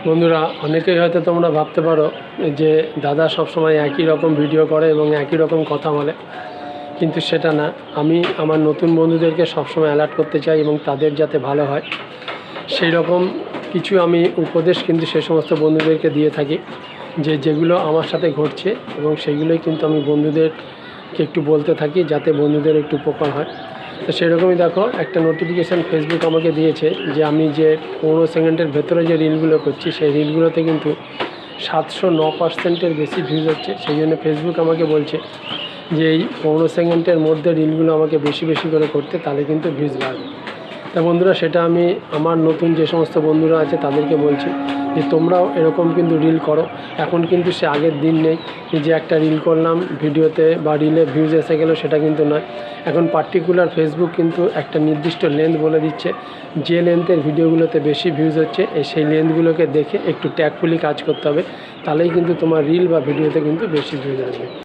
বন্ধুরা, অনেকেই হয়তো তোমরা ভাবতে পারো যে দাদা সবসময় একই রকম ভিডিও করে এবং একই রকম কথা বলে, কিন্তু সেটা না। আমি আমার নতুন বন্ধুদেরকে সবসময় অ্যালার্ট করতে চাই এবং তাদের যাতে ভালো হয় সেই রকম কিছু আমি উপদেশ কিন্তু সে সমস্ত বন্ধুদেরকে দিয়ে থাকি, যেগুলো আমার সাথে ঘটছে এবং সেইগুলোই কিন্তু আমি বন্ধুদেরকে একটু বলতে থাকি যাতে বন্ধুদের একটু উপকার হয়। তো সেরকমই দেখো, একটা নোটিফিকেশান ফেসবুক আমাকে দিয়েছে যে আমি যে 15 সেকেন্ডের ভেতরে যে রিলগুলো করছি সেই রিলগুলোতে কিন্তু 709% বেশি ভিউজ হচ্ছে। সেই জন্য ফেসবুক আমাকে বলছে যে এই 15 সেকেন্ডের মধ্যে রিলগুলো আমাকে বেশি বেশি করে করতে, তাহলে কিন্তু ভিউজ বাড়বে। তা বন্ধুরা, সেটা আমি আমার নতুন যে সমস্ত বন্ধুরা আছে তাদেরকে বলছি যে তোমরাও এরকম কিন্তু রিল করো। এখন কিন্তু সে আগের দিন নেই যে একটা রিল করলাম, ভিডিওতে বা রিলে ভিউজ এসে গেলো, সেটা কিন্তু নয়। এখন পার্টিকুলার ফেসবুক কিন্তু একটা নির্দিষ্ট লেন্থ বলে দিচ্ছে, যে লেন্থের ভিডিওগুলোতে বেশি ভিউজ হচ্ছে সেই লেন্থগুলোকে দেখে একটু ট্যাগফুলি কাজ করতে হবে, তাহলেই কিন্তু তোমার রিল বা ভিডিওতে কিন্তু বেশি ভিউজ আসবে।